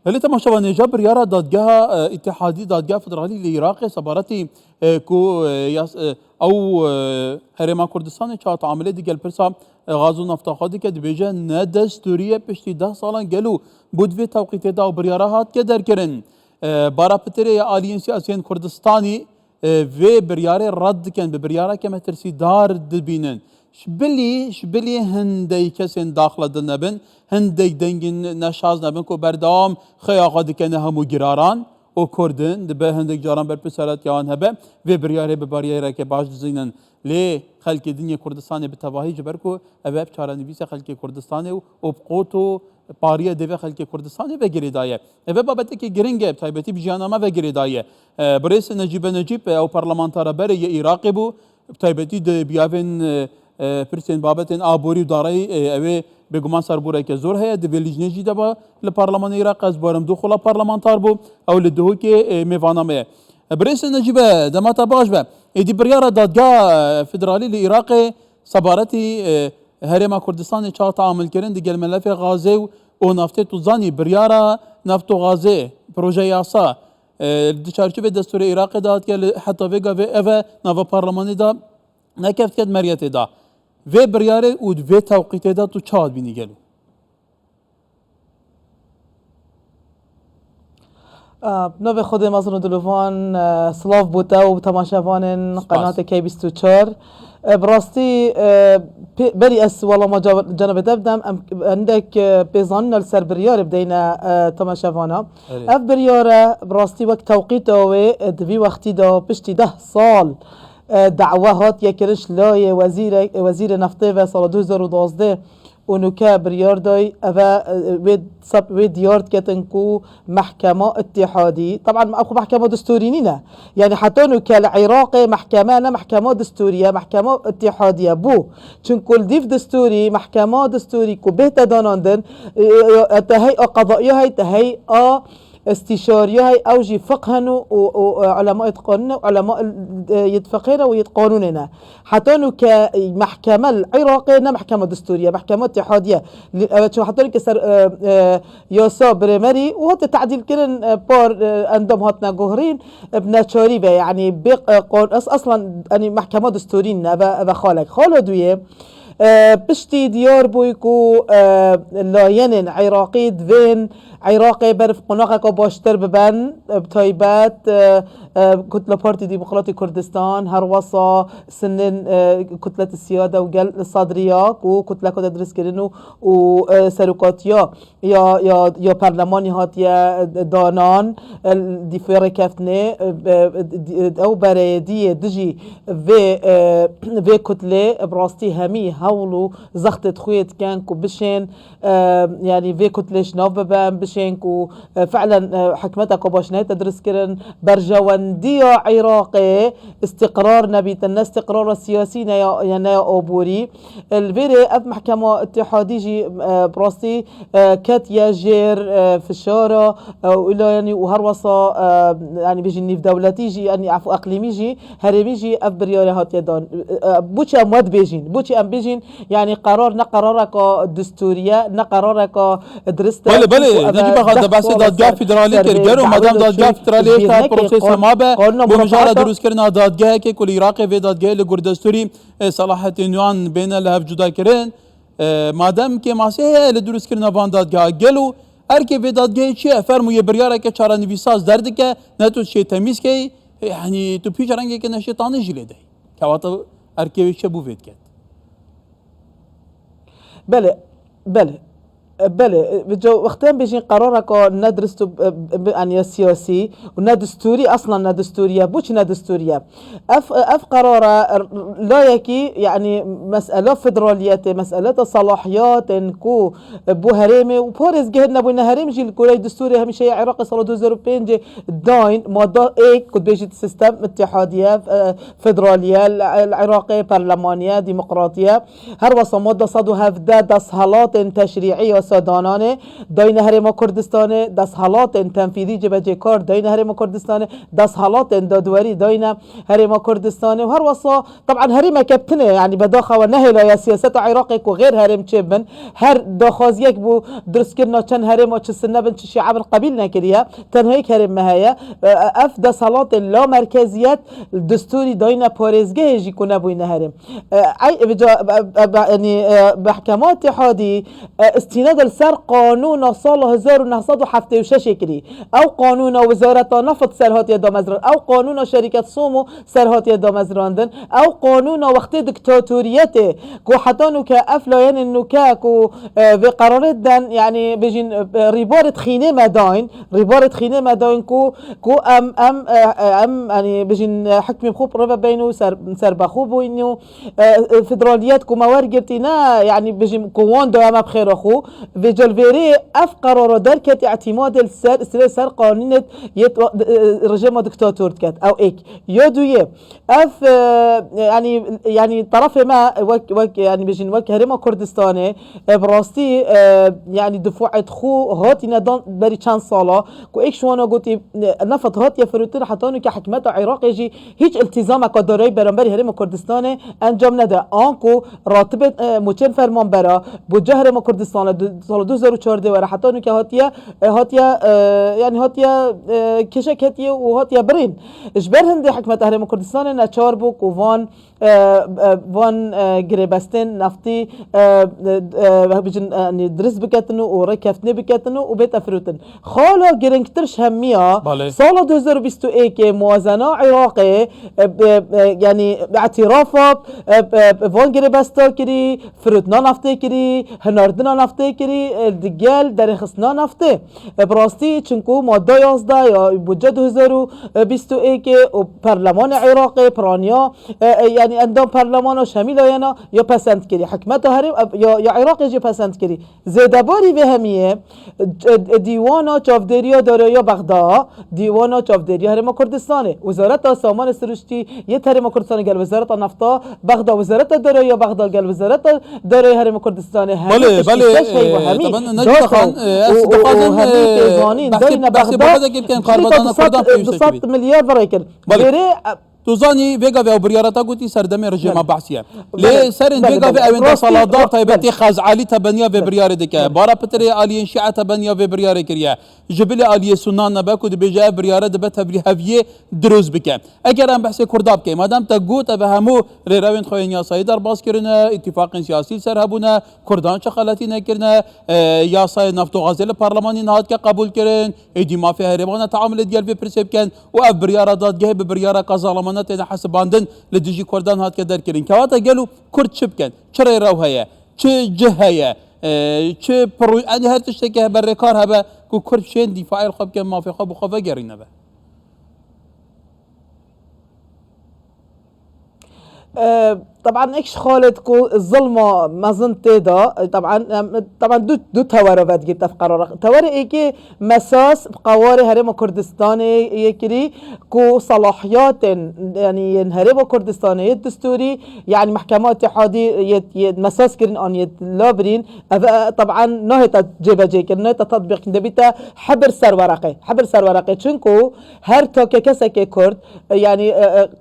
اللي تماشى جبر يرى دادگاه اتحادی دادگاه فدرالی لعراق سبارتی کو او هرما کردستان چا تعامل دیگل پرسا غازو نفتاخادی که دبیجه نه دستوریه پشتی 10 سالان گلو بود وی توقیت دا و بریاره هات که در کرن بارا پتره آلیین سیاسیین کردستانی و بریاره رد کن به بریاره که مترسی دار دبینن شبلی هندی کسین داخل دنبن هندی دنگین نشاز نبن کو بردام خیاقا دکنه همو گراران او کردن دبه هندی جاران بر پسرات یان هبه و بریاره به بریاره که باش دزینن لی خلق دنیا کردستان به تواهی جبر کو اواب چارنویس خلق کردستان و بقوتو پاریه دوی خلق کردستان و گریدایه اواب بابت که گرینگه تایبتی بجانامه و گریدایه برئیس نجیب او پارلمانتار بری عراقی بو تایبتی د بیاون پرسین بابتن آبوری و دارای اوی بگمان سربوره که زور هیا دوی لیجنجی دبا لپارلمان عراق از بارم دو خلا پارلمانتار بو او لدهو که میوانامه برئیس نجیب دماتا باش به ایدی بریار دادگاه فدرالی لعراق سبارتی هرما کردستان چا تعامل کرن دیگل ملف غازه و نفته توزانی بریار نفت و غازه پروژه یاسا چارچوب دستور عراق داد که حتی وگا و اوه نوا پارلمانی دا نکفت کد مریت دا و بریاره و و توقیت دا تو چاد بینی گلو نوع خود مازن دلوان سلاف بوده و تماشاوان قنات کی 24 براستی بری اس والله ما جنب دبدم عندك بيزان السر بريار بدينا تماشاوانا اف بريار براستی وقت توقيته و دوی وقتی دا پشتی 10 سال دعوه هات یکرش لای وزیر نفته و سال 2012 اونو که بریار دای و دیارد کتن کو محکمه اتحادی طبعا اخو محکمه دستوری نینه يعني حتى انو که العراق محکمه نه محکمه دستوریه محکمه اتحادیه بو چون کل دیف دستوری محکمه دستوری کو بهت داناندن تهی قضائیه های تهی استشاريه هاي اوجي فقهن وعلماء يتقانون وعلماء يتفقهن ويتقانوننا حتى انه كمحكمه العراقيه محكمه دستوريه محكمه اتحاديه حتى انه كسر ياسا بريمري وهو تعديل كلن بار اندم هاتنا جوهرين بناتشوري يعني اصلا يعني محكمه دستوريه ابا خالد دويه بشتي ديار بويكو لاين عراقي دوين عراقي برف قناقك باشتر ببن بتايبات كتلة بارتي ديمقراطي كردستان هروسا سنن كتلة السيادة وقل الصدرياك وكتلة كده درس كرنو وسروقاتيا يا برلماني هات يا دانان دفير كفتني او بريدية دجي في كتلة براستي همي هولو زختت خويت كان كبشين يعني في كتلة شناف ببن بشين كو فعلا حكمتك وباشناي تدرس كرن برجواندية عراقي استقرار نبيت الناس استقرار السياسي يا أوبوري الفيري أف محكمة اتحاديجي براستي كات يجير في الشارع وإلا يعني وهروصة يعني بيجي نيف دولتيجي يعني عفو أقليميجي هرميجي أف برياري هات يدان بوشي أمواد بوشي أم بيجين يعني قرار نقرارك دستورية نقرارك درست بله نجيب هذا بس دادگاه فدرالی کرد و مادام دادگاه فدرالی تا پروسس ما به بمجرد دروس کردن دادگاه که کل عراق و دادگاه لگردستوری صلاحیت نوان بین الهف جدا کردن مادام که ماسه لدروس کردن وان دادگاه گلو هر که و دادگاه چیه فرموی بریاره که چاره نویساز درد که نتو شی تمیز که یعنی تو پیش رنگی که نشیطانی جلیده که وقتا هر که چه بوفید کرد بله بجو وقتين بيجين قرارك ندرستو يعني سياسي وندستوري اصلا ندستوريه بوش ندستوريه اف قراره لا يكي يعني مساله فدراليه مساله صلاحيات كو بو هرمي وبورز جهدنا بو هرم جي الكوري دستوري هم شيء عراقي صار 2005 داين ماده اي كنت بيجي سيستم اتحاديه فدراليه العراقي برلمانيه ديمقراطيه هر وصا ماده صدو هفدا دسهالات تشريعيه سیاستدانان داین هرم کردستان، دستحالات تنفیذی جبهه کار داین هرم کردستان، دستحالات دادوری داین هرم کردستان و هر وصا طبعا هرم کپتنه یعنی بداخل و نهلا سیاست عراق و غیر هرم چبن هر داخاز یک بو درست کردن چند هرم و چه سنه بن چه شعب قبیل نکریه تنها یک هرم مهیا اف دستحالات لا مرکزیت دستوری داین پارێزگەیەژی کو نبووینە هەرێم يعني محكمة اتحادي استنادا لسر قانون سال 1976 كري او قانون وزارة نفط سرهات دامزران او قانون شركة سومو سرهات دامزراندن او قانون وقت دكتاتوريات كو حتى كافلاين انه كو بقرار دن يعني بجين ريبارة خينه مداين ريبارة خينه مداين كو ام يعني بجين حكم خوب ربا بينو سر بخوب وانه فدراليات كو موار قرتنا يعني بجم كوان دوما بخير اخو فيجل فيري اف قرار دركت اعتماد السر قانون رجيم دكتاتور كات او ايك يدويه اف يعني طرف ما وك يعني بجن وك هرم كردستاني براستي يعني دفعت خو هاتي ندان بري چند سالا كو ايك شوانا قلتي نفط هاتي فروتر حتى انه كحكمت عراق يجي هيج التزام قدري برنبري هرم كردستاني انجام نده آنكو راتب موچن فرمان برا بودجه هرم کردستان سال 2014 و حتی انو که هاتیا يعني هاتیا کشک هاتیه و هاتیا برین اجبر هنده حکمت هرم کردستان نچار بوک و وان گریبستن نفتی بجن درس بکتنو و رکفتنی بکتنو و بیت افروتن خالا گرنگترش همیا سال 2021 موازنه عراقی يعني اعترافات وان گریبستا کری فروتنا نفته کری هناردنا نفته کری دیگل در خصنا نفته براستی چنکو ماده 11 یا بودجه 2021 و پارلمان عراقی پرانیا يعني اندام پارلمان شامل آینا یا پسند کری حکمت هرم یا عراق جی پسند کری زیدباری به همیه دیوانا چافدریا داره یا بغداد دیوانا چافدریا هرم کردستانه وزارت سامان سروشتی یه هرم کردستان گل وزارت نفتا بغداد وزارت داره یا بغداد گل وزارت داره هرم کردستانه بله طبعا نجد خان بحث بغداد که کن قربان کردن 200 میلیارد برای کن توزاني فيجا في بريارتا قلتي سردمي رجيما بعسيا ليه سرن فيجا في اوين صلادار تايبتي خاز علي تبنيا في بريار دكا بارا بتري الي انشاء تبنيا في بريار كريا جبل الي سنان نباكو بجا بريار دبت بلي هفيه دروز بك اگر ام بحث كرداب كي مادام تقوت افهمو ريراوين خوينيا سايدر باس كرنا اتفاق سياسي سرهبونا كردان شخلاتي نكرنا يا ساي نفتو غازل برلماني نهاد قبول كرن ايدي ما في هربانه تعامل ديال في برسيب كان واف بريار داد جه بريار قزالما تنا حسباندن لديجي كردان هات كدر كرين كواتا قالوا كرد شبكن شري روهيا چه جهيا چه برو يعني هر تشتكي بالركار هبا كو كرد شين دفاعي الخب كان ما في خب وخفا قرين هبا طبعا ايش خالد كو الظلمه ما زنت دا طبعا دو توارفات جبت في قرار توار ايكي مساس بقواري هرم كردستان يكري كو صلاحيات يعني هرم كردستان الدستوري يعني محكمة اتحادي مساس كرين ان يتلابرين طبعا نهت جيبا جيك نهت تطبيق دبيتا حبر سر ورقي چونكو هر تا كسك كرد يعني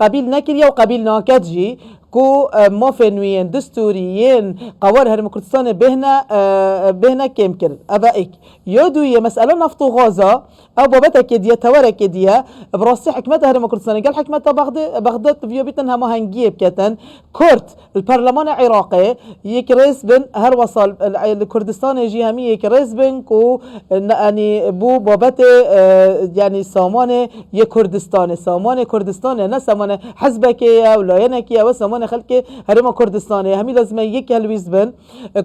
قبيل نكريا وقبيل ناكدجي كو مافنوين دستوريين قوار هرم كردستان بهنا كم كر أبائك يدوي مسألة نفط غازة أو بابتها كدية توارا كدية براسي حكمتها هرم كردستان قال حكمتها بغداد فيو بيتن هما هنجيب كتن كورت البرلمان العراقي يكريس بن هر وصل الكردستان يجي همي يكريس بن كو يعني بو بابته يعني سامان يكردستان سامان كردستان نه سامان حزبكية ولا ينكية وسامان خلق هرم كردستان همي لازم يك هلويز بن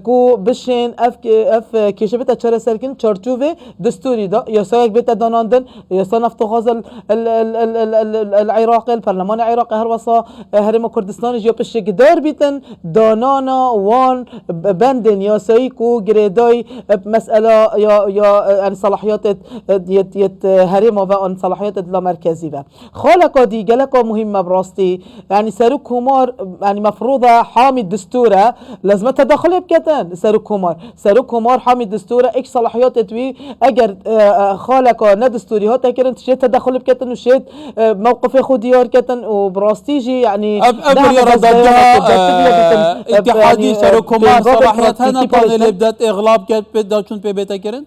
كو بشين اف كيشبت اشاره سركن چارچوبه دستوري دا يسايك بيت داناندن يسا نفط غاز العراقي البرلمان العراقي هر وصا هرم كردستان جو بشك دار بيتن دانانا وان بندن يسايكو جريداي مساله يا يعني صلاحيات يت هرم وان صلاحيات لا مركزي با خالق دي جلك مهمه براستي يعني سرك همار يعني مفروضة حامي الدستورة لازم تدخل بكتن سرو كومار حامي الدستورة ايش صلاحيات توي اگر خالك ندستوري هات كرن تشيت تدخل بكتن وشيت موقف خوديار كتن وبراستيجي يعني بريارة ضدها اتحادي سرو كومار صلاحيات هنا طالب بدات اغلاب كت بدات شون بيتا كرن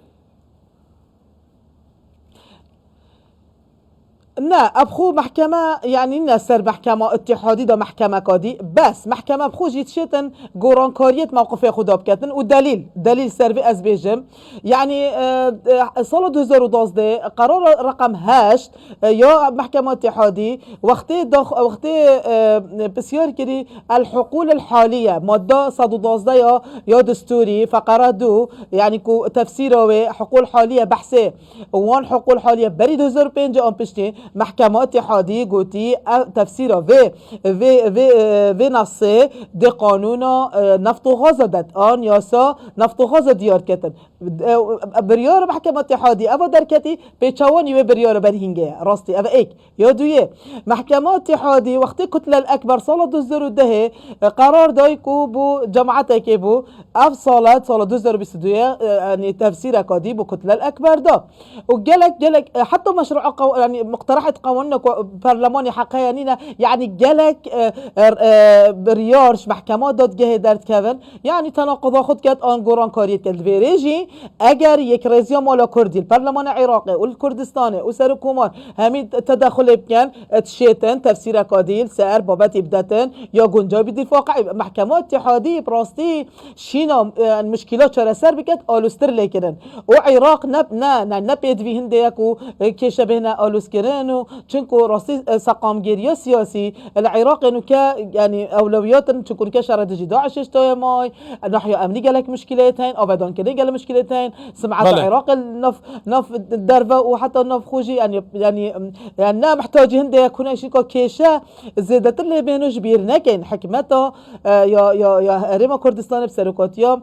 نا ابخو محكمة يعني نسر محكمة اتحادي دا محكمة كادي بس محكمة بخو جيت شيتن قرانكاريت موقف خدا بكتن ودليل سرفي از بيجم يعني سال 2012 قرار رقم 8 يا محكمة اتحادي وقتي بسيار كري الحقول الحالية مادة 112 يا دستوري فقرة 2 يعني كو تفسيره حقول حالية بحثي وان حقول حالية بري 2005 ام بشتي محكمة اتحادي قوتي تفسيره في نصي دي قانون نفط وغاز دات آن ياسا نفط وغاز ديار كتن بريار محكمة اتحادي أفا دركتي بيتشاواني وبريار برهنجي راستي أفا إيك يادوية محكمة اتحادي وقت كتلة الأكبر صالة دوزر ده قرار دايكو بو جماعتك بو أف صالة 2022 يعني تفسير أكادي بو كتلة الأكبر ده وجلك حتى مشروع يعني مقترحة قانون برلماني حقيقية يعني جلك بريارش محكمة داد جه درد كفن يعني تناقض خود كات آنگوران کاریت کد ویریجی اگر یک رئیس مالا کردی البرلمان العراقي والكردستاني وسر كومار همین تدخل بکن تشيتن تفسير كاديل سعر بابت ابدتن یا گنجای بدفاع محكمة اتحادي براستي شينا المشكلات شر سر بكت آلوستر لكنن وعراق نب في هنديكو كيشه بهنا آلوس كرنو چنكو راستي سقامگيريا سياسي العراق انو يعني اولويات چنكو كشر دجي داعش اشتاي ماي ناحية امني قالك مشكلتين ابدا كده قال مشكلتين سمعت العراق نف درفه وحتى نف خوجي يعني محتاج هندي يكون شيء كيشه زادت اللي بينه جبير نكن حكمته يا هرم كردستان بسرقاتيا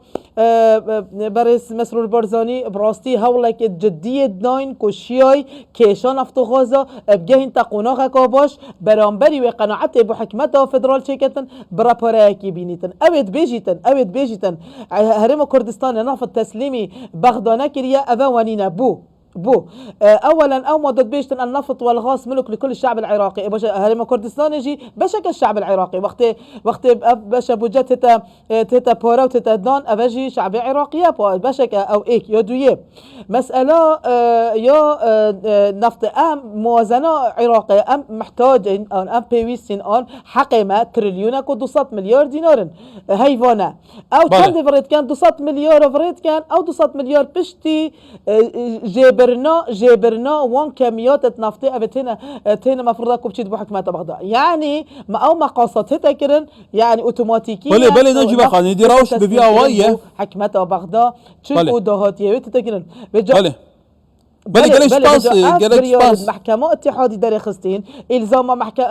برئيس مسرور برزاني براستي هولك جديه داين كوشياي كيشان نفط غازا بجهن تقوناغ كاباش برامبري وقناعت ابو حكمته فدرال شيكتن برابوراكي بينيتن اويد بيجيتن هرم كردستان نفط تسليمي بغدانا كريا افوانينا بو اولا او ما ضد بيشتن النفط والغاز ملك لكل الشعب العراقي هرم كردستان يجي بشك الشعب العراقي وقت باش بوجت تتا بورا وتتا دان افجي شعب عراقي بشك او ايك يدويه مساله يا نفط موازنه عراقيه محتاج ان بيويسين ان حقيمه تريليون كو 200 مليار دينار هيفانا او كان فريد كان 200 مليار فريد كان او 200 مليار بشتي جبرنا وان كميات نفطي ابتنا تنا مفروض اكو بتشي بحكمه بغداد يعني ما او مقاصات هتكرن يعني اوتوماتيكيا بلي نجيب خاني دي راوش بفيها وايه حكمه بغداد تشوفوا دهاتيه تتكرن بلي قالش باس محكمه اتحادي درخستين الزام محكمه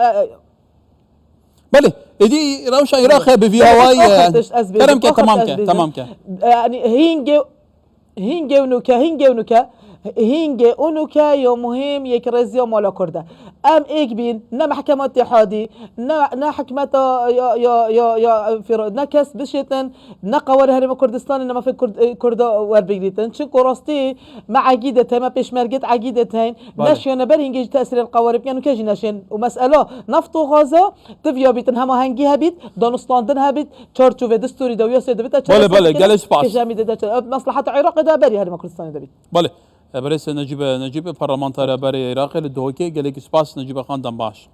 بلي دي راوش عراق بفيها وايه تمام يعني هینگه اونوکا یا مهم یک رزیا مالا کرده ام ایک بین نه محکمه اتحادی نه حکمت یا نه کس بشیتن نه قوار هرم کردستان نه في کردا ور بگیرتن چون راستی مع عقیدته ما پیشمرگت عقیدتین نشونه بر هینگه تاثیر القوار بکنن که نشین و مسئله نفط و غازا تفیا بیتن هم هنگی هبید دانستاندن هبید چارچوب دستوری دویا سید بیت بله گلش پاس مصلحت عراق ده بری هرم کردستان ده بله برئيس نجيب برلمانتار بري عراق للدوكي قال لك سباس نجيب خان دنباش